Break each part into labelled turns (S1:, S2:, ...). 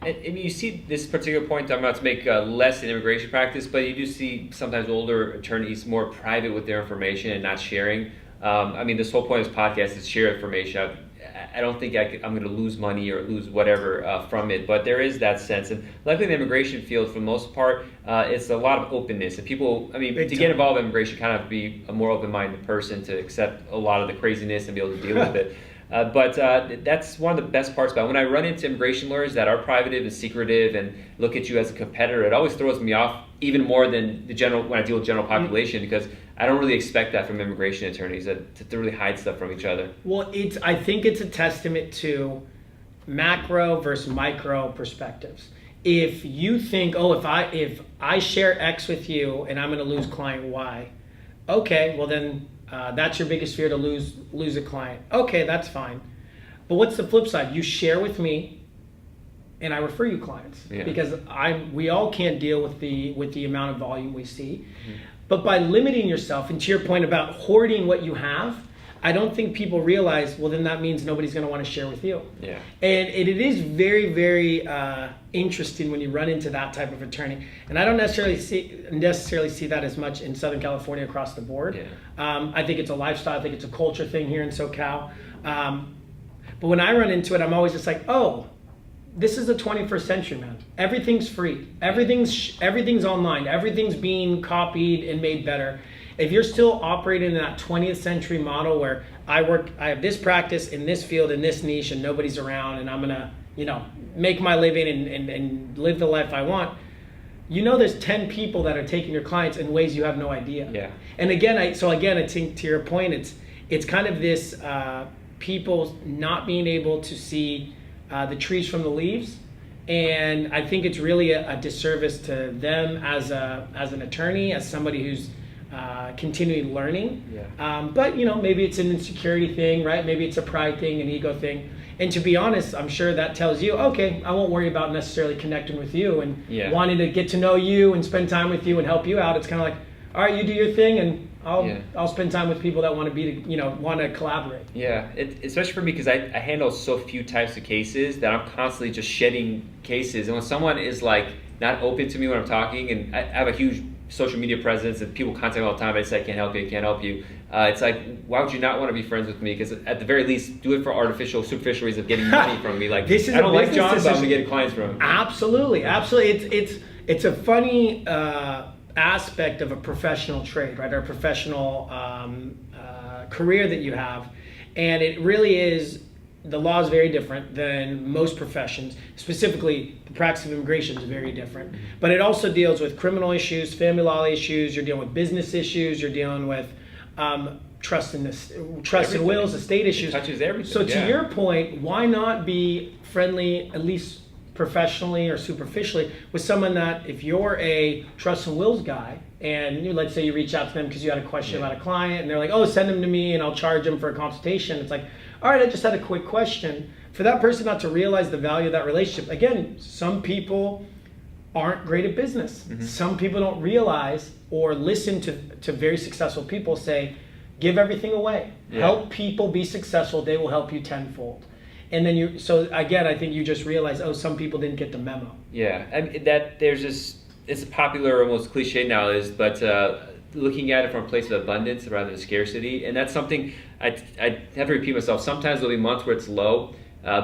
S1: And you see this particular point, I'm about to make less in immigration practice, but you do see sometimes older attorneys more private with their information and not sharing. I mean, this whole point of this podcast is share information. I don't think I'm going to lose money or lose whatever from it, but there is that sense. And luckily in the immigration field, for the most part, it's a lot of openness. And people, I mean, to get involved in immigration, kind of be a more open-minded person to accept a lot of the craziness and be able to deal with it. But that's one of the best parts about it. When I run into immigration lawyers that are privative and secretive and look at you as a competitor, it always throws me off even more than the general when I deal with general population, because I don't really expect that from immigration attorneys to really hide stuff from each other.
S2: Well, I think it's a testament to macro versus micro perspectives. If you think, oh, if I share X with you and I'm going to lose client Y, okay, well then that's your biggest fear, to lose a client. Okay, that's fine. But what's the flip side? You share with me, and I refer you clients, because we all can't deal with the amount of volume we see. Mm-hmm. But by limiting yourself, and to your point about hoarding what you have, I don't think people realize, well, then that means nobody's going to want to share with you.
S1: Yeah.
S2: And it is very, very interesting when you run into that type of attorney. And I don't necessarily see that as much in Southern California across the board. Yeah. I think it's a lifestyle. I think it's a culture thing here in SoCal. But when I run into it, I'm always just like, oh, this is the 21st century, man. Everything's free. Everything's online. Everything's being copied and made better. If you're still operating in that 20th century model where I have this practice in this field, in this niche, and nobody's around, and I'm gonna, make my living and live the life I want, there's 10 people that are taking your clients in ways you have no idea.
S1: Yeah.
S2: And again, I think to your point, it's kind of this people not being able to see the trees from the leaves. And I think it's really a disservice to them as an attorney, as somebody who's continually learning. Yeah. But maybe it's an insecurity thing, right? Maybe it's a pride thing, an ego thing. And to be honest, I'm sure that tells you, okay, I won't worry about necessarily connecting with you and wanting to get to know you and spend time with you and help you out. It's kind of like, all right, you do your thing, and I'll spend time with people that want to collaborate.
S1: Yeah, especially for me, because I handle so few types of cases that I'm constantly just shedding cases. And when someone is like not open to me when I'm talking, and I have a huge social media presence and people contact me all the time, I say I can't help you. It's like, why would you not want to be friends with me? Because at the very least, do it for superficial reasons of getting money from me. Like, I don't like John, but I'm gonna get clients from him.
S2: Absolutely. It's a funny aspect of a professional trade, right? Or a professional career that you have, and it really is. The law is very different than most professions. Specifically, the practice of immigration is very different. Mm-hmm. But it also deals with criminal issues, family law issues. You're dealing with business issues. You're dealing with trust and wills, estate issues.
S1: It touches everything.
S2: So to your point, why not be friendly, at least professionally or superficially, with someone that, if you're a trust and wills guy, and let's say you reach out to them because you had a question about a client, and they're like, oh, send them to me and I'll charge them for a consultation. It's like, all right, I just had a quick question. For that person not to realize the value of that relationship, again, some people aren't great at business. Mm-hmm. Some people don't realize or listen to very successful people say, give everything away. Yeah. Help people be successful. They will help you tenfold. And then so again, I think you just realize, oh, some people didn't get the memo.
S1: Yeah, it's a popular, almost cliche nowadays, but looking at it from a place of abundance rather than scarcity. And that's something I have to repeat myself. Sometimes there'll be months where it's low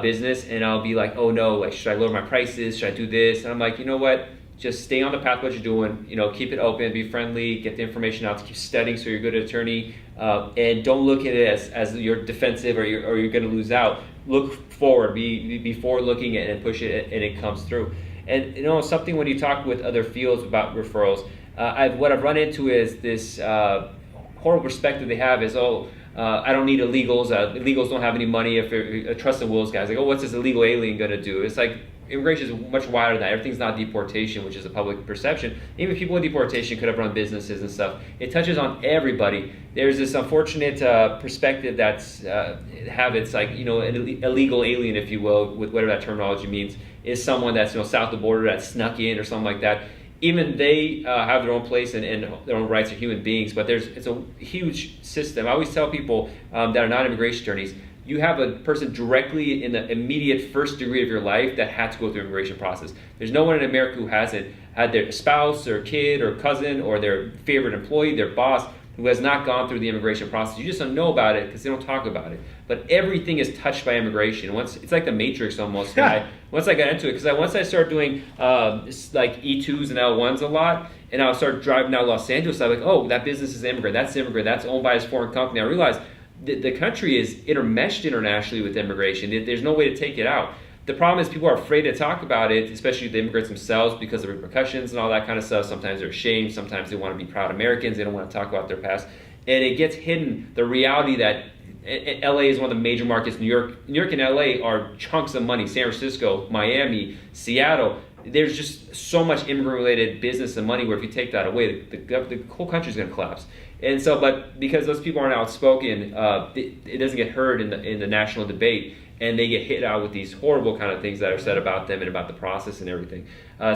S1: business, and I'll be like, oh no, like, should I lower my prices? Should I do this? And I'm like, you know what? Just stay on the path of what you're doing. Keep it open, be friendly, get the information out, to keep studying so you're a good attorney, and don't look at it as you're defensive or you're going to lose out. Look forward, be forward looking and push it, and it comes through. And something when you talk with other fields about referrals, what I've run into is this horrible perspective they have is, I don't need illegals. Illegals don't have any money. If a trust and wills guy's like, oh, what's this illegal alien going to do? It's like, immigration is much wider than that. Everything's not deportation, which is a public perception. Even people in deportation could have run businesses and stuff. It touches on everybody. There's this unfortunate perspective that's habits like, an illegal alien, if you will, with whatever that terminology means, is someone that's south of the border that snuck in or something like that. Even they have their own place and their own rights as human beings, but it's a huge system. I always tell people that are not immigration attorneys, you have a person directly in the immediate first degree of your life that had to go through the immigration process. There's no one in America who hasn't had their spouse or kid or cousin or their favorite employee, their boss, who has not gone through the immigration process. You just don't know about it because they don't talk about it. But everything is touched by immigration. It's like the Matrix almost. Once I got into it, because once I started doing like E2s and L1s a lot, and I started driving out of Los Angeles, I was like, oh, that business is immigrant, that's owned by this foreign company. I realized the country is intermeshed internationally with immigration. There's no way to take it out. The problem is people are afraid to talk about it, especially the immigrants themselves, because of repercussions and all that kind of stuff. Sometimes they're ashamed. Sometimes they want to be proud Americans. They don't want to talk about their past. And it gets hidden, the reality that LA is one of the major markets. New York and LA are chunks of money. San Francisco, Miami, Seattle. There's just so much immigrant-related business and money where if you take that away, the whole country is going to collapse. And so, but because those people aren't outspoken, it doesn't get heard in the national debate. And they get hit out with these horrible kind of things that are said about them and about the process and everything.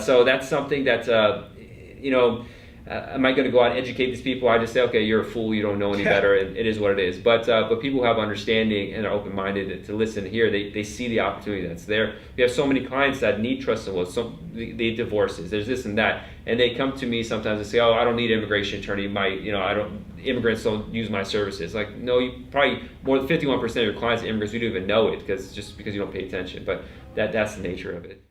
S1: So that's something that, am I going to go out and educate these people? I just say, okay, you're a fool, you don't know any better, and it is what it is. But people who have understanding and are open-minded to listen here, they see the opportunity that's there. We have so many clients that need trust and will. So they divorces, there's this and that, and they come to me sometimes and say, oh, I don't need an immigration attorney. Immigrants don't use my services. Like, no, you probably more than 51% of your clients are immigrants. You don't even know it because you don't pay attention. But that's the nature of it.